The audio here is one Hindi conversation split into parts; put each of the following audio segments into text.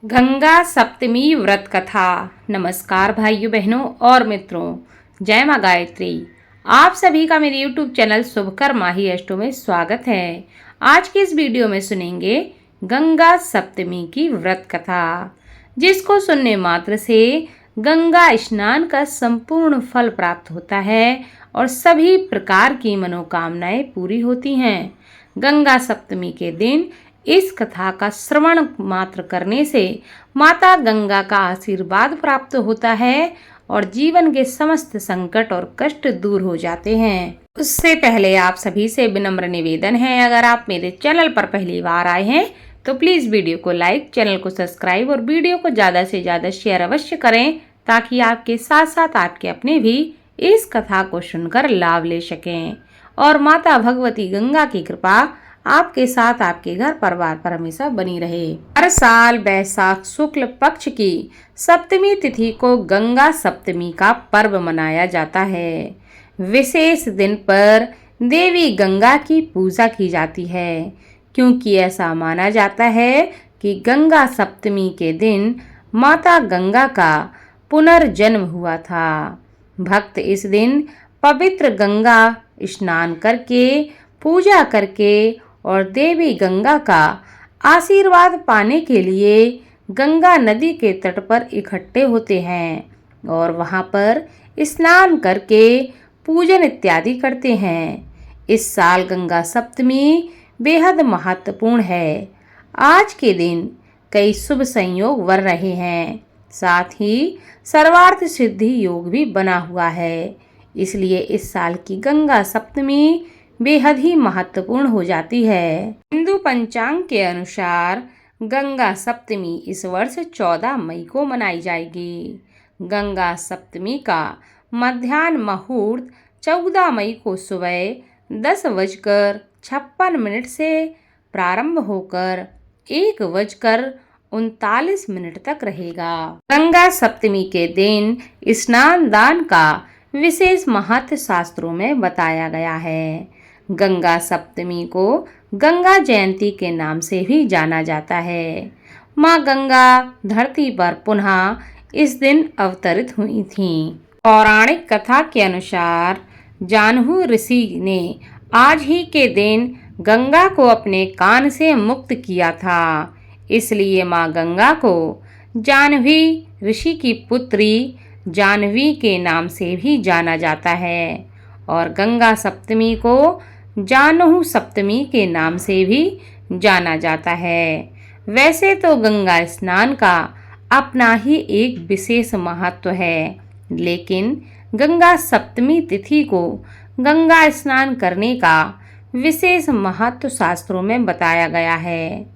गंगा सप्तमी व्रत कथा। नमस्कार भाइयों बहनों और मित्रों, जय माँ गायत्री। आप सभी का मेरे YouTube चैनल शुभकर्मा ही अष्टो में स्वागत है। आज के इस वीडियो में सुनेंगे गंगा सप्तमी की व्रत कथा, जिसको सुनने मात्र से गंगा स्नान का संपूर्ण फल प्राप्त होता है और सभी प्रकार की मनोकामनाएं पूरी होती हैं। गंगा सप्तमी के दिन इस कथा का श्रवण मात्र करने से माता गंगा का आशीर्वाद प्राप्त होता है और जीवन के समस्त संकट और कष्ट दूर हो जाते हैं। उससे पहले आप सभी से विनम्र निवेदन है, अगर आप मेरे चैनल पर पहली बार आए हैं तो प्लीज वीडियो को लाइक, चैनल को सब्सक्राइब और वीडियो को ज्यादा से ज्यादा शेयर अवश्य करें, ताकि आपके साथ साथ आपके अपने भी इस कथा को सुनकर लाभ ले सकें और माता भगवती गंगा की कृपा आपके साथ आपके घर परिवार पर हमेशा बनी रहे। हर साल वैशाख शुक्ल पक्ष की सप्तमी तिथि को गंगा सप्तमी का पर्व मनाया जाता है। विशेष दिन पर देवी गंगा की पूजा की जाती है, क्योंकि ऐसा माना जाता है कि गंगा सप्तमी के दिन माता गंगा का पुनर्जन्म हुआ था। भक्त इस दिन पवित्र गंगा स्नान करके, पूजा करके और देवी गंगा का आशीर्वाद पाने के लिए गंगा नदी के तट पर इकट्ठे होते हैं और वहां पर स्नान करके पूजन इत्यादि करते हैं। इस साल गंगा सप्तमी बेहद महत्वपूर्ण है। आज के दिन कई शुभ संयोग बन रहे हैं, साथ ही सर्वार्थ सिद्धि योग भी बना हुआ है। इसलिए इस साल की गंगा सप्तमी बेहद ही महत्वपूर्ण हो जाती है। हिंदू पंचांग के अनुसार गंगा सप्तमी इस वर्ष 14 मई को मनाई जाएगी। गंगा सप्तमी का मध्याह्न मुहूर्त 14 मई को सुबह 10:56 से प्रारंभ होकर 1:39 तक रहेगा। गंगा सप्तमी के दिन स्नान दान का विशेष महत्व शास्त्रों में बताया गया है। गंगा सप्तमी को गंगा जयंती के नाम से भी जाना जाता है। माँ गंगा धरती पर पुनः इस दिन अवतरित हुई थीं। पौराणिक कथा के अनुसार जाह्नवी ऋषि ने आज ही के दिन गंगा को अपने कान से मुक्त किया था, इसलिए माँ गंगा को जाह्नवी ऋषि की पुत्री जाह्नवी के नाम से भी जाना जाता है और गंगा सप्तमी को जाह्नू सप्तमी के नाम से भी जाना जाता है। वैसे तो गंगा स्नान का अपना ही एक विशेष महत्व है, लेकिन गंगा सप्तमी तिथि को गंगा स्नान करने का विशेष महत्व शास्त्रों में बताया गया है।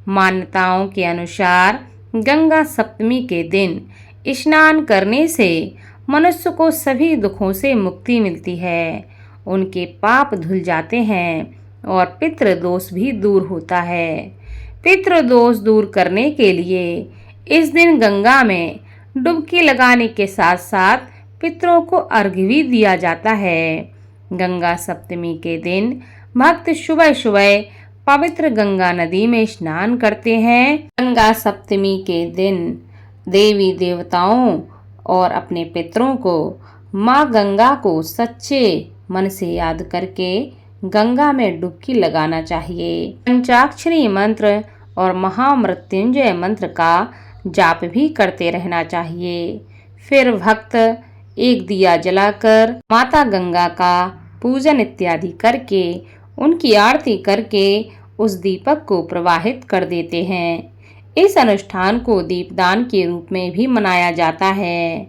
मान्यताओं के अनुसार गंगा सप्तमी के दिन स्नान करने से मनुष्य को सभी दुखों से मुक्ति मिलती है, उनके पाप धुल जाते हैं और पितृ दोष भी दूर होता है। पितृ दोष दूर करने के लिए इस दिन गंगा में डुबकी लगाने के साथ साथ पितरों को अर्घ्य भी दिया जाता है। गंगा सप्तमी के दिन भक्त सुबह सुबह पवित्र गंगा नदी में स्नान करते हैं। गंगा सप्तमी के दिन देवी देवताओं और अपने पितरों को माँ गंगा को सच्चे मन से याद करके गंगा में डुबकी लगाना चाहिए। पंचाक्षरी मंत्र और महामृत्युंजय मंत्र का जाप भी करते रहना चाहिए। फिर भक्त एक दिया जलाकर माता गंगा का पूजन इत्यादि करके, उनकी आरती करके उस दीपक को प्रवाहित कर देते हैं। इस अनुष्ठान को दीपदान के रूप में भी मनाया जाता है।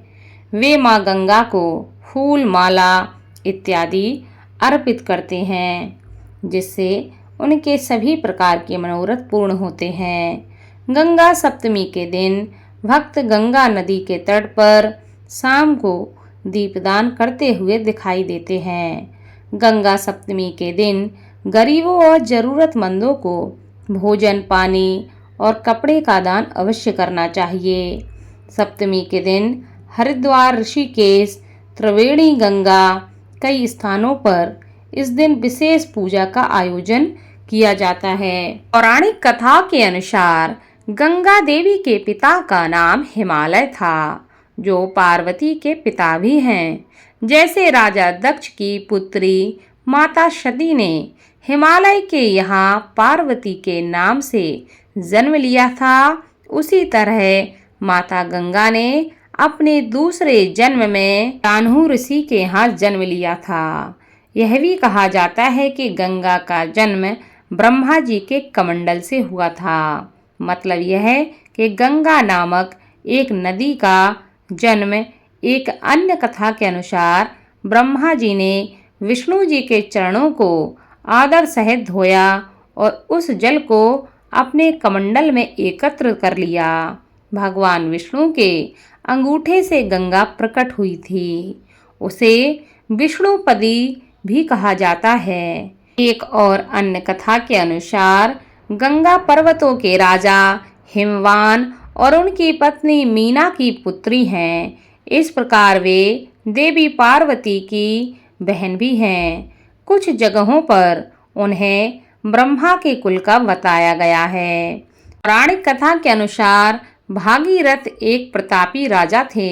वे माँ गंगा को फूल, माला इत्यादि अर्पित करते हैं, जिससे उनके सभी प्रकार के मनोरथ पूर्ण होते हैं। गंगा सप्तमी के दिन भक्त गंगा नदी के तट पर शाम को दीपदान करते हुए दिखाई देते हैं। गंगा सप्तमी के दिन गरीबों और जरूरतमंदों को भोजन, पानी और कपड़े का दान अवश्य करना चाहिए। सप्तमी के दिन हरिद्वार, ऋषिकेश, त्रिवेणी गंगा कई स्थानों पर इस दिन विशेष पूजा का आयोजन किया जाता है। पौराणिक कथा के अनुसार गंगा देवी के पिता का नाम हिमालय था, जो पार्वती के पिता भी हैं। जैसे राजा दक्ष की पुत्री माता सती ने हिमालय के यहाँ पार्वती के नाम से जन्म लिया था, उसी तरह माता गंगा ने अपने दूसरे जन्म में कान्हू ऋषि के यहाँ जन्म लिया था। यह भी कहा जाता है कि गंगा का जन्म ब्रह्मा जी के कमंडल से हुआ था। मतलब यह है कि गंगा नामक एक नदी का जन्म एक अन्य कथा के अनुसार ब्रह्मा जी ने विष्णु जी के चरणों को आदर सहित धोया और उस जल को अपने कमंडल में एकत्र कर लिया। भगवान विष्णु के अंगूठे से गंगा प्रकट हुई थी। उसे विष्णुपदी भी कहा जाता है। एक और अन्य कथा के अनुसार गंगा पर्वतों के राजा हिमवान और उनकी पत्नी मीना की पुत्री हैं। इस प्रकार वे देवी पार्वती की बहन भी हैं। कुछ जगहों पर उन्हें ब्रह्मा के कुल का बताया गया है। पौराणिक कथा के अनुसार भागीरथ एक प्रतापी राजा थे।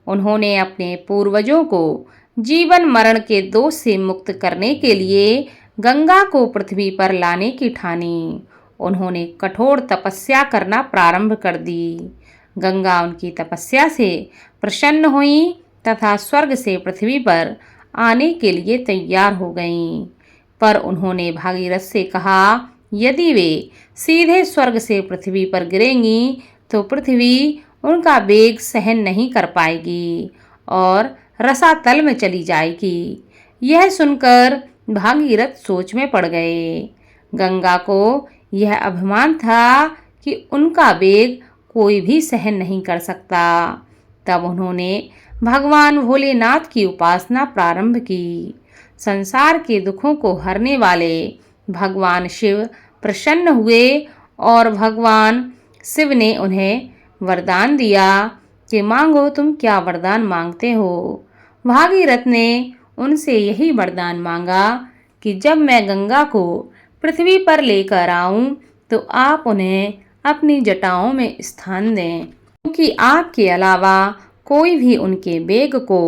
उन्होंने अपने पूर्वजों को जीवन मरण के दोष से मुक्त करने के लिए गंगा को पृथ्वी पर लाने की ठानी। उन्होंने कठोर तपस्या करना प्रारंभ कर दी। गंगा उनकी तपस्या से प्रसन्न हुई तथा स्वर्ग से पृथ्वी पर आने के लिए तैयार हो गईं। पर उन्होंने भागीरथ से कहा, यदि वे सीधे स्वर्ग से पृथ्वी पर गिरेंगी तो पृथ्वी उनका वेग सहन नहीं कर पाएगी और रसातल में चली जाएगी। यह सुनकर भागीरथ सोच में पड़ गए। गंगा को यह अभिमान था कि उनका वेग कोई भी सहन नहीं कर सकता। तब उन्होंने भगवान भोलेनाथ की उपासना प्रारंभ की। संसार के दुखों को हरने वाले भगवान शिव प्रसन्न हुए और भगवान शिव ने उन्हें वरदान दिया कि मांगो, तुम क्या वरदान मांगते हो। भागीरथ ने उनसे यही वरदान मांगा कि जब मैं गंगा को पृथ्वी पर लेकर आऊं तो आप उन्हें अपनी जटाओं में स्थान दें, क्योंकि आपके अलावा कोई भी उनके वेग को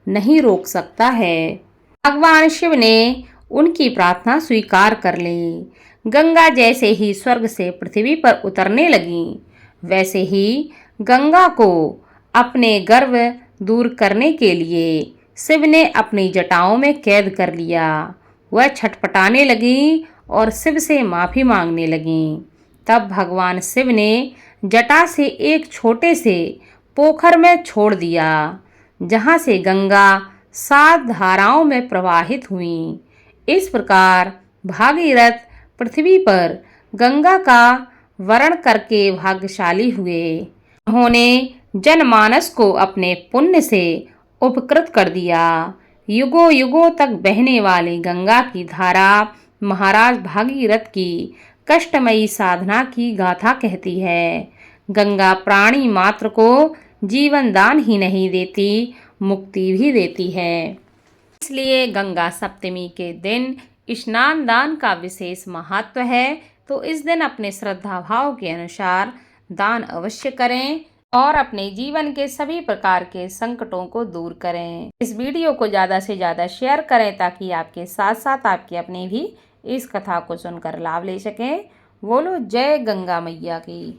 नहीं रोक सकता है। भगवान शिव ने उनकी प्रार्थना स्वीकार कर ली। गंगा जैसे ही स्वर्ग से पृथ्वी पर उतरने लगी, वैसे ही गंगा को अपने गर्व दूर करने के लिए शिव ने अपनी जटाओं में कैद कर लिया। वह छटपटाने लगी और शिव से माफी मांगने लगी। तब भगवान शिव ने जटा से एक छोटे से पोखर में छोड़ दिया, जहाँ से गंगा 7 धाराओं में प्रवाहित हुई। इस प्रकार भागीरथ पृथ्वी पर गंगा का वरण करके भाग्यशाली हुए। उन्होंने जनमानस को अपने पुण्य से उपकृत कर दिया। युगों युगों तक बहने वाली गंगा की धारा महाराज भागीरथ की कष्टमयी साधना की गाथा कहती है। गंगा प्राणी मात्र को जीवन दान ही नहीं देती, मुक्ति भी देती है। इसलिए गंगा सप्तमी के दिन स्नान दान का विशेष महत्व है। तो इस दिन अपने श्रद्धा भाव के अनुसार दान अवश्य करें और अपने जीवन के सभी प्रकार के संकटों को दूर करें। इस वीडियो को ज़्यादा से ज़्यादा शेयर करें ताकि आपके साथ साथ आपके अपने भी इस कथा को सुनकर लाभ ले सकें। बोलो जय गंगा मैया की।